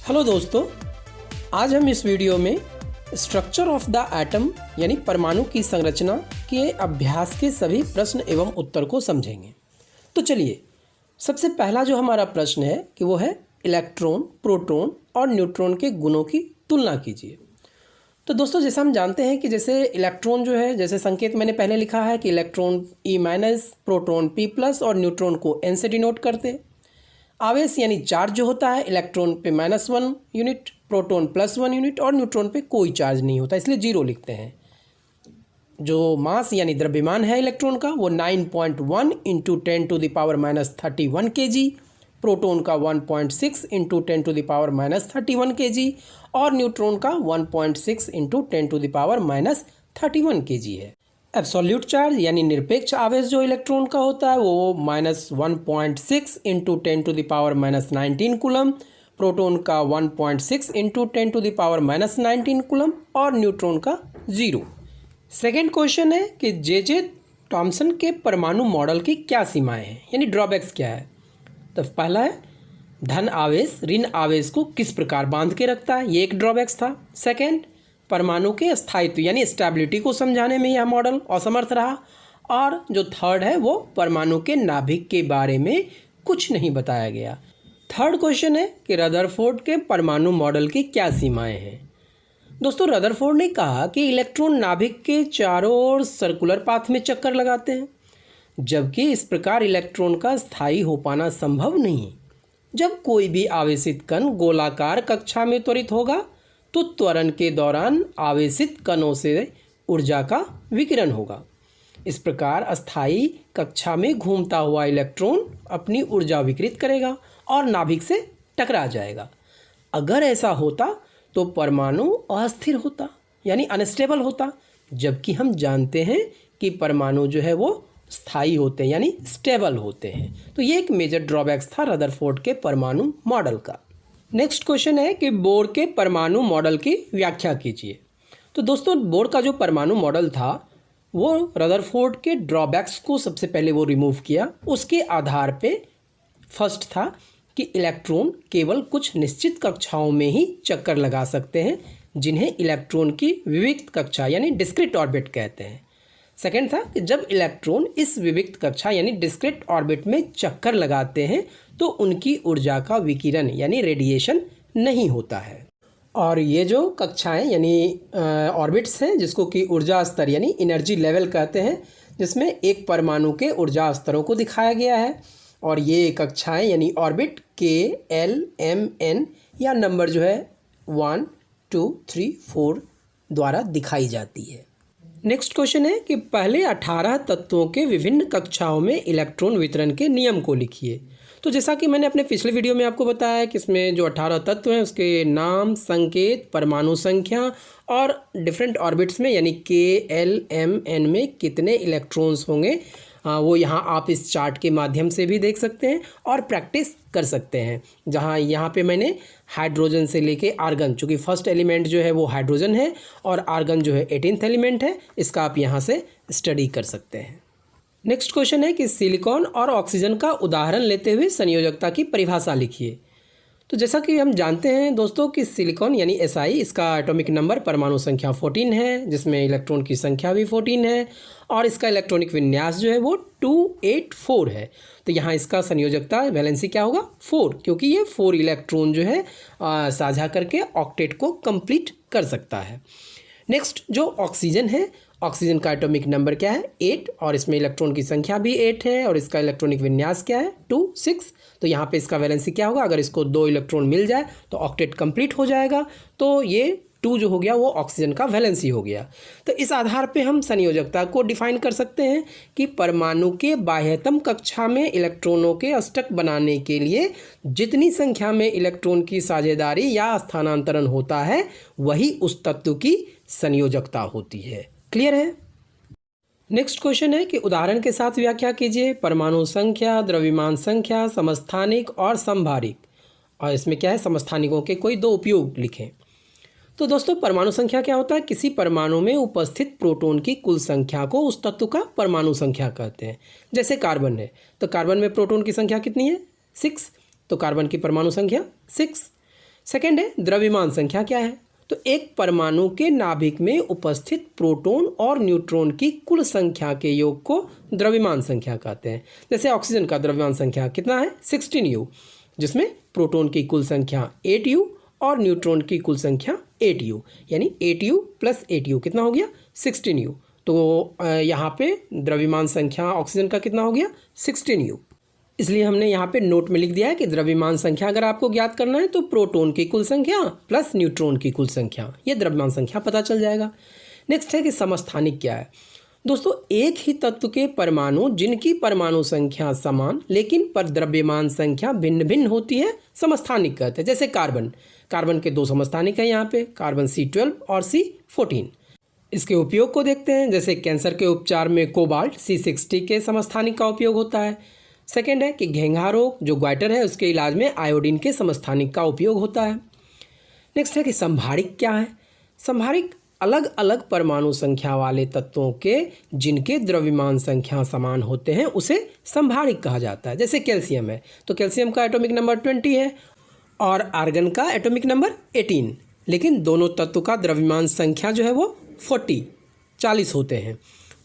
Hello दोस्तों, आज हम इस वीडियो में स्ट्रक्चर ऑफ द एटम यानी परमाणु की संरचना के अभ्यास के सभी प्रश्न एवं उत्तर को समझेंगे। तो चलिए, सबसे पहला जो हमारा प्रश्न है कि वो है इलेक्ट्रॉन, प्रोटॉन और न्यूट्रॉन के गुणों की तुलना कीजिए। तो दोस्तों, जैसा हम जानते हैं कि जैसे इलेक्ट्रॉन जो है, जैसे संकेत मैंने पहले लिखा है कि इलेक्ट्रॉन E-, प्रोटॉन P+ और न्यूट्रॉन को N से डिनोट करते हैं। आवेश यानी चार्ज जो होता है, इलेक्ट्रॉन पे -1 यूनिट, प्रोटॉन +1 यूनिट और न्यूट्रॉन पे कोई चार्ज नहीं होता, इसलिए 0 लिखते हैं। जो मास यानी द्रव्यमान है इलेक्ट्रॉन का वो 9.1 × 10⁻³ kg, प्रोटॉन का 1.6 × 10⁻³ kg और न्यूट्रॉन का 1.6 × 10⁻³ kg है। एब्सोल्यूट चार्ज यानी निरपेक्ष आवेश जो इलेक्ट्रॉन का होता है वो -1.6 × 10⁻⁻19 कूलम, प्रोटॉन का 1.6 × 10⁻⁻19 कूलम और न्यूट्रॉन का 0। सेकेंड क्वेश्चन है कि जे थॉमसन के परमाणु मॉडल की क्या सीमाएं हैं यानी ड्रॉबैक्स क्या है। तो पहला है धन आवेश ऋण आवेश को किस प्रकार बांध के रखता है, ये एक ड्रॉबैक्स था। सेकेंड, परमाणु के स्थायित्व यानी स्टेबिलिटी को समझाने में यह मॉडल असमर्थ रहा। और जो थर्ड है वो परमाणु के नाभिक के बारे में कुछ नहीं बताया गया। थर्ड क्वेश्चन है कि रदरफोर्ड के परमाणु मॉडल की क्या सीमाएं हैं। दोस्तों, रदरफोर्ड ने कहा कि इलेक्ट्रॉन नाभिक के चारों ओर सर्कुलर पाथ में चक्कर लगाते हैं, जबकि इस प्रकार इलेक्ट्रॉन का स्थायी हो पाना संभव नहीं। जब कोई भी आवेशित कण गोलाकार कक्षा में त्वरित होगा तो त्वरण के दौरान आवेशित कणों से ऊर्जा का विकिरण होगा। इस प्रकार अस्थायी कक्षा में घूमता हुआ इलेक्ट्रॉन अपनी ऊर्जा विकिरित करेगा और नाभिक से टकरा जाएगा। अगर ऐसा होता तो परमाणु अस्थिर होता यानी अनस्टेबल होता, जबकि हम जानते हैं कि परमाणु जो है वो स्थायी होते हैं यानी स्टेबल होते हैं। तो ये एक मेजर ड्रॉबैक्स था रदरफोर्ड के परमाणु मॉडल का। नेक्स्ट क्वेश्चन है कि बोर के परमाणु मॉडल की व्याख्या कीजिए। तो दोस्तों, बोर का जो परमाणु मॉडल था वो रदरफोर्ड के ड्रॉबैक्स को सबसे पहले वो रिमूव किया। उसके आधार पे फर्स्ट था कि इलेक्ट्रॉन केवल कुछ निश्चित कक्षाओं में ही चक्कर लगा सकते हैं, जिन्हें इलेक्ट्रॉन की विविक्त कक्षा यानी डिस्क्रीट ऑर्बिट कहते हैं। सेकेंड था कि जब इलेक्ट्रॉन इस विविक्त कक्षा यानी डिस्क्रीट ऑर्बिट में चक्कर लगाते हैं तो उनकी ऊर्जा का विकिरण यानी रेडिएशन नहीं होता है। और ये जो कक्षाएं यानी ऑर्बिट्स हैं, जिसको कि ऊर्जा स्तर यानी एनर्जी लेवल कहते हैं, जिसमें एक परमाणु के ऊर्जा स्तरों को दिखाया गया है। और ये कक्षाएं यानी orbit K, L, M, N या नंबर जो है 1, 2, 3, 4 द्वारा दिखाई जाती है। नेक्स्ट क्वेश्चन है कि पहले 18 तत्वों के विभिन्न कक्षाओं में इलेक्ट्रॉन वितरण के नियम को लिखिए। तो जैसा कि मैंने अपने पिछले वीडियो में आपको बताया कि इसमें जो 18 तत्व हैं उसके नाम, संकेत, परमाणु संख्या और डिफरेंट ऑर्बिट्स में यानी K, L, M, N में कितने इलेक्ट्रॉन्स होंगे वो यहाँ आप इस चार्ट के माध्यम से भी देख सकते हैं और प्रैक्टिस कर सकते हैं। जहाँ यहाँ पे मैंने हाइड्रोजन से लेके आर्गन, चूँकि फर्स्ट एलिमेंट जो है वो हाइड्रोजन है और आर्गन जो है 18th एलिमेंट है, इसका आप यहाँ से स्टडी कर सकते हैं। नेक्स्ट क्वेश्चन है कि सिलिकॉन और ऑक्सीजन का उदाहरण लेते हुए संयोजकता की परिभाषा लिखिए। तो जैसा कि हम जानते हैं दोस्तों कि सिलिकॉन यानी Si, इसका एटॉमिक नंबर परमाणु संख्या 14 है, जिसमें इलेक्ट्रॉन की संख्या भी 14 है और इसका इलेक्ट्रॉनिक विन्यास जो है वो 284 है। तो यहाँ इसका संयोजकता वैलेंसी क्या होगा 4, क्योंकि ये 4 इलेक्ट्रॉन जो है साझा करके ऑक्टेट को कंप्लीट कर सकता है। नेक्स्ट जो ऑक्सीजन है, ऑक्सीजन का एटॉमिक नंबर क्या है 8 और इसमें इलेक्ट्रॉन की संख्या भी 8 है और इसका इलेक्ट्रॉनिक विन्यास क्या है 26। तो यहाँ पे इसका वैलेंसी क्या होगा, अगर इसको 2 इलेक्ट्रॉन मिल जाए तो ऑक्टेट कंप्लीट हो जाएगा। तो ये 2 जो हो गया वो ऑक्सीजन का वैलेंसी हो गया। तो इस आधार पे हम संयोजकता को डिफाइन कर सकते हैं कि परमाणु के बाह्यतम कक्षा में इलेक्ट्रॉनों के अष्टक बनाने के लिए जितनी संख्या में इलेक्ट्रॉन की साझेदारी या स्थानांतरण होता है वही उस तत्व की संयोजकता होती है। क्लियर है। नेक्स्ट क्वेश्चन है कि उदाहरण के साथ व्याख्या कीजिए। परमाणु संख्या, द्रव्यमान संख्या, समस्थानिक और समभारिक। और इसमें क्या है, समस्थानिकों के कोई 2 उपयोग लिखें। तो दोस्तों, परमाणु संख्या क्या होता है, किसी परमाणु में उपस्थित प्रोटॉन की कुल संख्या को उस तत्व का परमाणु संख्या कहते हैं। जैसे कार्बन है तो कार्बन में प्रोटॉन की संख्या कितनी है 6, तो कार्बन की परमाणु संख्या 6। सेकेंड है द्रव्यमान संख्या क्या है। तो एक परमाणु के नाभिक में उपस्थित प्रोटॉन और न्यूट्रॉन की कुल संख्या के योग को द्रव्यमान संख्या कहते हैं। जैसे ऑक्सीजन का द्रव्यमान संख्या कितना है 16U, जिसमें प्रोटॉन की कुल संख्या 8U और न्यूट्रॉन की कुल संख्या 8U, यानी 8U + 8U कितना हो गया 16U। तो यहाँ पे द्रव्यमान संख्या ऑक्सीजन का कितना हो गया 16U। इसलिए हमने यहाँ पे नोट में लिख दिया है कि द्रव्यमान संख्या अगर आपको ज्ञात करना है तो प्रोटॉन की कुल संख्या प्लस न्यूट्रॉन की कुल संख्या, ये द्रव्यमान संख्या पता चल जाएगा। नेक्स्ट है कि समस्थानिक क्या है। दोस्तों एक ही तत्व के परमाणु जिनकी परमाणु संख्या समान लेकिन पर द्रव्यमान संख्या भिन्न भिन्न होती है समस्थानिक कहते हैं। जैसे कार्बन के 2 समस्थानिक हैं यहाँ पे, कार्बन C12 और C14। इसके उपयोग को देखते हैं। जैसे कैंसर के उपचार में कोबाल्ट C60 के समस्थानिक का उपयोग होता है। सेकेंड है कि घेंघा रोग जो ग्वाइटर है उसके इलाज में आयोडीन के समस्थानिक का उपयोग होता है। नेक्स्ट है कि संभारिक क्या है। संभारिक अलग अलग परमाणु संख्या वाले तत्वों के जिनके द्रव्यमान संख्या समान होते हैं उसे संभारिक कहा जाता है। जैसे कैल्शियम है तो कैल्शियम का एटॉमिक नंबर 20 है और आर्गन का एटॉमिक नंबर 18, लेकिन दोनों तत्व का द्रव्यमान संख्या जो है वो 40 होते हैं।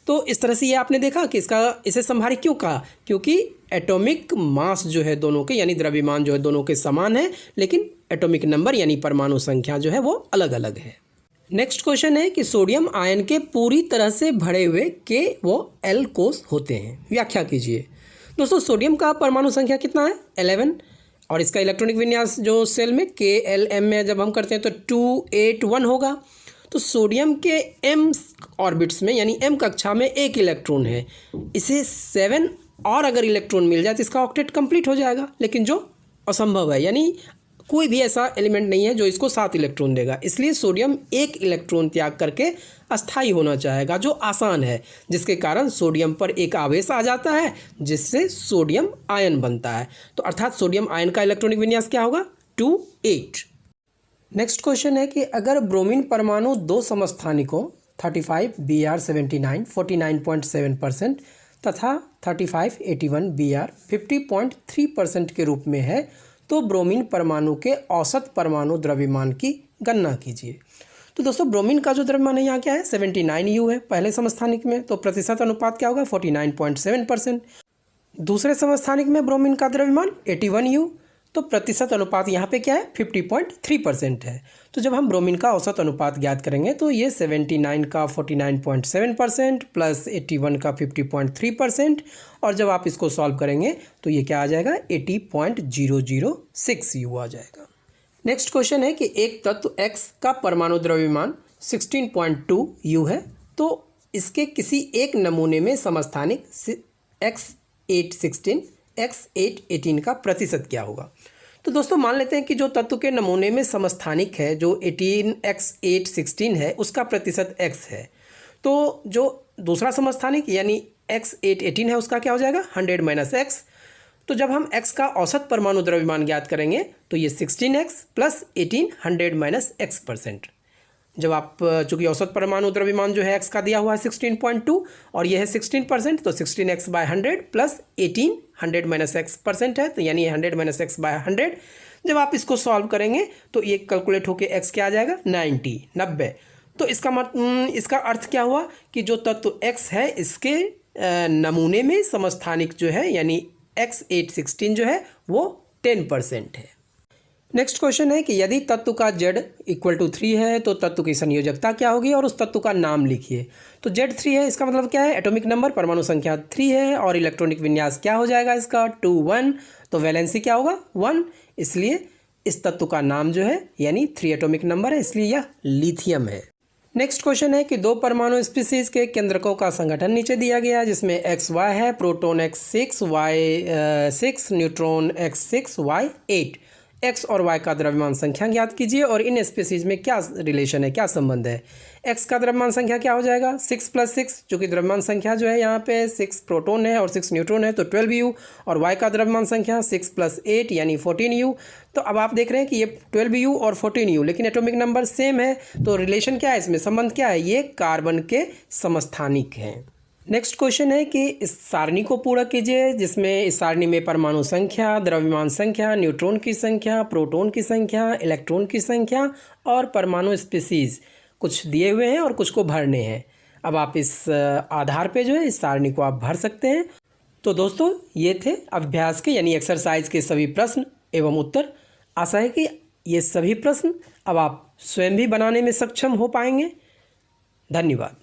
तो इस तरह से ये आपने देखा कि इसे संभारिक क्यों कहा, क्योंकि एटॉमिक मास जो है दोनों के यानी द्रव्यमान जो है दोनों के समान है, लेकिन एटॉमिक नंबर यानी परमाणु संख्या जो है वो अलग अलग है। नेक्स्ट क्वेश्चन है कि सोडियम आयन के पूरी तरह से भरे हुए के वो L कोष होते हैं, व्याख्या कीजिए। दोस्तों सोडियम का परमाणु संख्या कितना है 11 और इसका इलेक्ट्रॉनिक विन्यास जो सेल में KLM में जब हम करते हैं तो 281 होगा। तो सोडियम के m ऑर्बिट्स में यानी m कक्षा में 1 इलेक्ट्रॉन है, इसे 7 और अगर इलेक्ट्रॉन मिल जाए तो इसका ऑक्टेट कंप्लीट हो जाएगा, लेकिन जो असंभव है, यानी कोई भी ऐसा एलिमेंट नहीं है जो इसको 7 इलेक्ट्रॉन देगा। इसलिए सोडियम 1 इलेक्ट्रॉन त्याग करके अस्थायी होना चाहेगा जो आसान है, जिसके कारण सोडियम पर एक आवेश आ जाता है जिससे सोडियम आयन बनता है। तो अर्थात सोडियम आयन का इलेक्ट्रॉनिक विन्यास क्या होगा 2,8। नेक्स्ट क्वेश्चन है कि अगर ब्रोमीन परमाणु 2 समस्थानिकों 35 Br 79 49.7% तथा 35 81 Br 50.3% के रूप में है तो ब्रोमीन परमाणु के औसत परमाणु द्रव्यमान की गणना कीजिए। तो दोस्तों ब्रोमीन का जो द्रव्यमान है यहाँ क्या है 79U है पहले समस्थानिक में, तो प्रतिशत अनुपात क्या होगा 49.7%। दूसरे समस्थानिक में ब्रोमीन का द्रव्यमान 81U, तो प्रतिशत अनुपात यहाँ पे क्या है 50.3% है। तो जब हम ब्रोमीन का औसत अनुपात ज्ञात करेंगे तो ये 79 का 49.7% प्लस 81 का 50.3%, और जब आप इसको सॉल्व करेंगे तो ये क्या आ जाएगा 80.006U आ जाएगा। नेक्स्ट क्वेश्चन है कि एक तत्व X का परमाणु द्रव्यमान 16.2U है, तो इसके किसी एक नमूने में समस्थानिक X816 X818 का प्रतिशत क्या होगा। तो दोस्तों मान लेते हैं कि जो तत्व के नमूने में समस्थानिक है जो 18X816 है उसका प्रतिशत X है, तो जो दूसरा समस्थानिक यानी X818 है उसका क्या हो जाएगा 100 - X। तो जब हम X का औसत परमाणु द्रव्यमान ज्ञात करेंगे तो ये 16X + 18 100 - X%। जब आप चूँकि औसत परमाणु द्रव्यमान जो है X का दिया हुआ है 16.2 और ये है 16%, तो 16X/100 प्लस 18 100 - X% है, तो यानी 100 - X/100। जब आप इसको सॉल्व करेंगे तो ये कैलकुलेट होके X क्या आ जाएगा 90। तो इसका अर्थ क्या हुआ कि जो तत्व X है इसके नमूने में समस्थानिक जो है यानी X816 जो है वो 10% है। नेक्स्ट क्वेश्चन है कि यदि तत्व का Z = 3 है तो तत्व की संयोजकता क्या होगी और उस तत्व का नाम लिखिए। तो Z 3 है, इसका मतलब क्या है एटॉमिक नंबर परमाणु संख्या 3 है और इलेक्ट्रॉनिक विन्यास क्या हो जाएगा इसका 2 1, तो वैलेंसी क्या होगा 1, इसलिए इस तत्व का नाम जो है यानी 3 एटॉमिक नंबर है, इसलिए यह लिथियम है। नेक्स्ट क्वेश्चन है कि 2 परमाणु स्पीसीज के केंद्रकों का संगठन नीचे दिया गया है जिसमें XY है, proton X6 Y6 neutron X6 Y8। X और Y का द्रव्यमान संख्या ज्ञात कीजिए और इन स्पीसीज में क्या रिलेशन है, क्या संबंध है। X का द्रव्यमान संख्या क्या हो जाएगा 6 + 6, जो कि द्रव्यमान संख्या जो है यहाँ पे 6 प्रोटॉन है और 6 न्यूट्रॉन है तो 12U, और Y का द्रव्यमान संख्या 6 + 8 यानी 14U। तो अब आप देख रहे हैं कि ये 12U और 14U लेकिन एटॉमिक नंबर सेम है, तो रिलेशन क्या है इसमें, संबंध क्या है, ये कार्बन के समस्थानिक हैं। नेक्स्ट क्वेश्चन है कि इस सारणी को पूरा कीजिए, जिसमें इस सारणी में परमाणु संख्या, द्रव्यमान संख्या, न्यूट्रॉन की संख्या, प्रोटॉन की संख्या, इलेक्ट्रॉन की संख्या और परमाणु स्पीसीज कुछ दिए हुए हैं और कुछ को भरने हैं। अब आप इस आधार पे जो है इस सारणी को आप भर सकते हैं। तो दोस्तों ये थे अभ्यास के यानी एक्सरसाइज के सभी प्रश्न एवं उत्तर। आशा है कि ये सभी प्रश्न अब आप स्वयं भी बनाने में सक्षम हो पाएंगे। धन्यवाद।